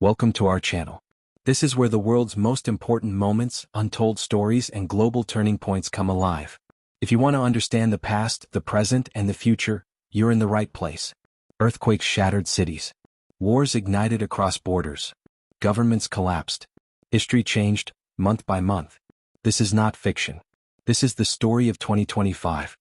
Welcome to our channel. This is where the world's most important moments, untold stories, and global turning points come alive. If you want to understand the past, the present, and the future, you're in the right place. Earthquakes shattered cities. Wars ignited across borders. Governments collapsed. History changed, month by month. This is not fiction. This is the story of 2025.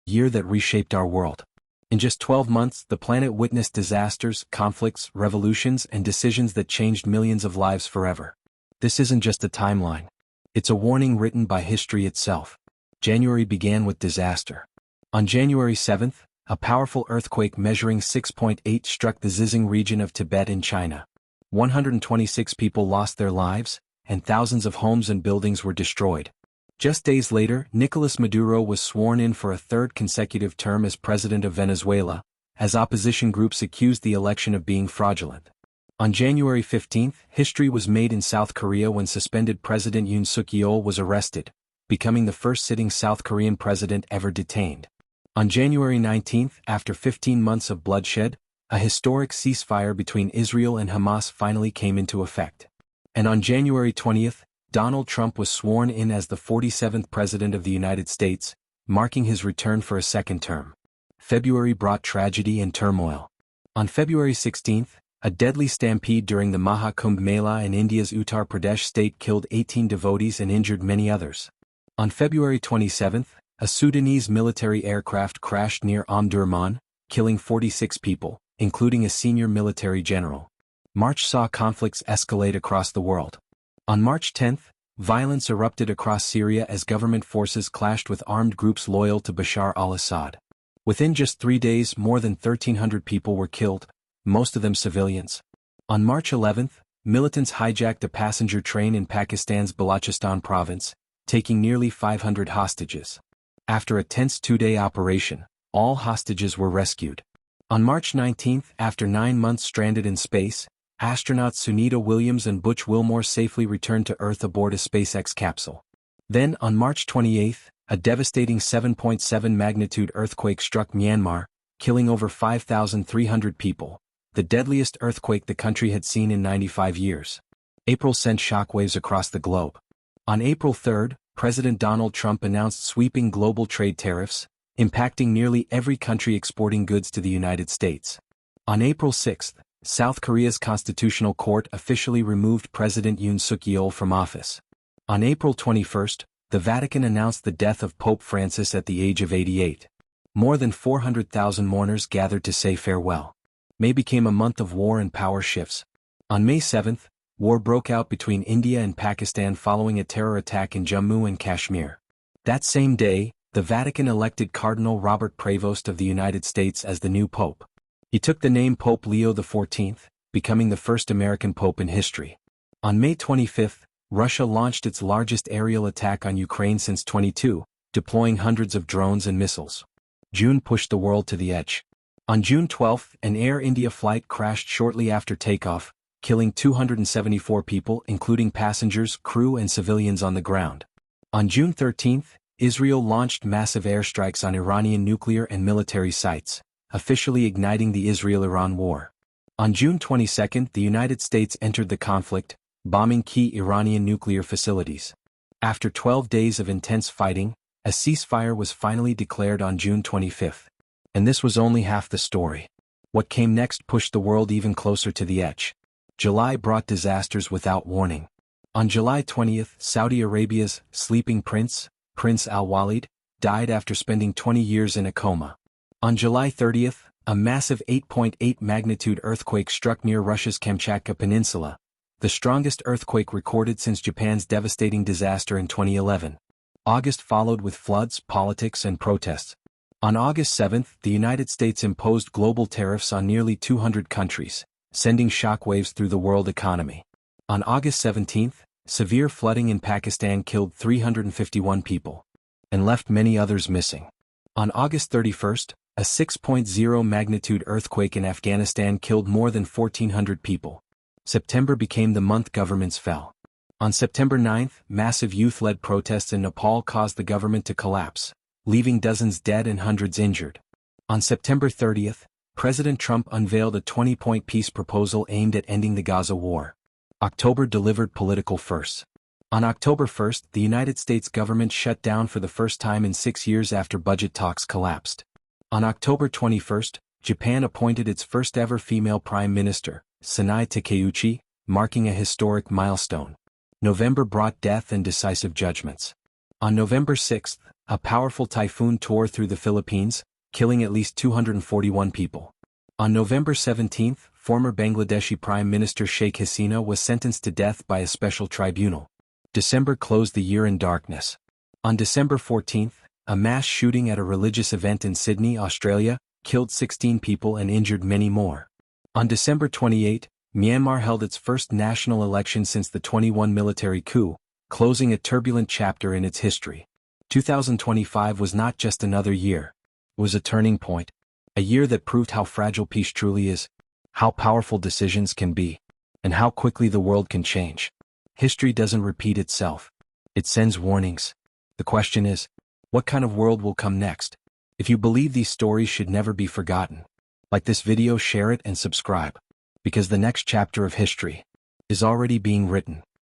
Year that reshaped our world. In just 12 months, the planet witnessed disasters, conflicts, revolutions, and decisions that changed millions of lives forever. This isn't just a timeline. It's a warning written by history itself. January began with disaster. On January 7th, a powerful earthquake measuring 6.8 struck the Xizang region of Tibet in China. 126 people lost their lives, and thousands of homes and buildings were destroyed. Just days later, Nicolas Maduro was sworn in for a third consecutive term as president of Venezuela, as opposition groups accused the election of being fraudulent. On January 15th, history was made in South Korea when suspended President Yoon Suk-yeol was arrested, becoming the first sitting South Korean president ever detained. On January 19th, after 15 months of bloodshed, a historic ceasefire between Israel and Hamas finally came into effect. And on January 20th, Donald Trump was sworn in as the 47th President of the United States, marking his return for a second term. February brought tragedy and turmoil. On February 16th, a deadly stampede during the Maha Kumbh Mela in India's Uttar Pradesh state killed 18 devotees and injured many others. On February 27th, a Sudanese military aircraft crashed near Omdurman, killing 46 people, including a senior military general. March saw conflicts escalate across the world. On March 10th, violence erupted across Syria as government forces clashed with armed groups loyal to Bashar al-Assad. Within just 3 days, more than 1,300 people were killed, most of them civilians. On March 11th, militants hijacked a passenger train in Pakistan's Balochistan province, taking nearly 500 hostages. After a tense 2-day operation, all hostages were rescued. On March 19th, after 9 months stranded in space, astronauts Sunita Williams and Butch Wilmore safely returned to Earth aboard a SpaceX capsule. Then, on March 28th, a devastating 7.7 magnitude earthquake struck Myanmar, killing over 5,300 people, the deadliest earthquake the country had seen in 95 years. April sent shockwaves across the globe. On April 3rd, President Donald Trump announced sweeping global trade tariffs, impacting nearly every country exporting goods to the United States. On April 6th, South Korea's Constitutional Court officially removed President Yoon Suk-yeol from office. On April 21st, the Vatican announced the death of Pope Francis at the age of 88. More than 400,000 mourners gathered to say farewell. May became a month of war and power shifts. On May 7th, war broke out between India and Pakistan following a terror attack in Jammu and Kashmir. That same day, the Vatican elected Cardinal Robert Prevost of the United States as the new pope. He took the name Pope Leo XIV, becoming the first American pope in history. On May 25th, Russia launched its largest aerial attack on Ukraine since 2022, deploying hundreds of drones and missiles. June pushed the world to the edge. On June 12th, an Air India flight crashed shortly after takeoff, killing 274 people including passengers, crew, and civilians on the ground. On June 13th, Israel launched massive airstrikes on Iranian nuclear and military sites, officially igniting the Israel-Iran war. On June 22nd, the United States entered the conflict, bombing key Iranian nuclear facilities. After 12 days of intense fighting, a ceasefire was finally declared on June 25th. And this was only half the story. What came next pushed the world even closer to the edge. July brought disasters without warning. On July 20th, Saudi Arabia's sleeping prince, Prince Al-Walid, died after spending 20 years in a coma. On July 30th, a massive 8.8 magnitude earthquake struck near Russia's Kamchatka Peninsula, the strongest earthquake recorded since Japan's devastating disaster in 2011. August followed with floods, politics, and protests. On August 7th, the United States imposed global tariffs on nearly 200 countries, sending shockwaves through the world economy. On August 17th, severe flooding in Pakistan killed 351 people and left many others missing. On August 31st, a 6.0 magnitude earthquake in Afghanistan killed more than 1,400 people. September became the month governments fell. On September 9th, massive youth-led protests in Nepal caused the government to collapse, leaving dozens dead and hundreds injured. On September 30th, President Trump unveiled a 20-point peace proposal aimed at ending the Gaza war. October delivered political firsts. On October 1st, the United States government shut down for the first time in 6 years after budget talks collapsed. On October 21st, Japan appointed its first-ever female prime minister, Sanae Takeuchi, marking a historic milestone. November brought death and decisive judgments. On November 6th, a powerful typhoon tore through the Philippines, killing at least 241 people. On November 17th, former Bangladeshi Prime Minister Sheikh Hasina was sentenced to death by a special tribunal. December closed the year in darkness. On December 14th, a mass shooting at a religious event in Sydney, Australia, killed 16 people and injured many more. On December 28, Myanmar held its first national election since the 21 military coup, closing a turbulent chapter in its history. 2025 was not just another year. It was a turning point. A year that proved how fragile peace truly is, how powerful decisions can be, and how quickly the world can change. History doesn't repeat itself. It sends warnings. The question is, what kind of world will come next? If you believe these stories should never be forgotten, like this video, share it and subscribe, because the next chapter of history is already being written.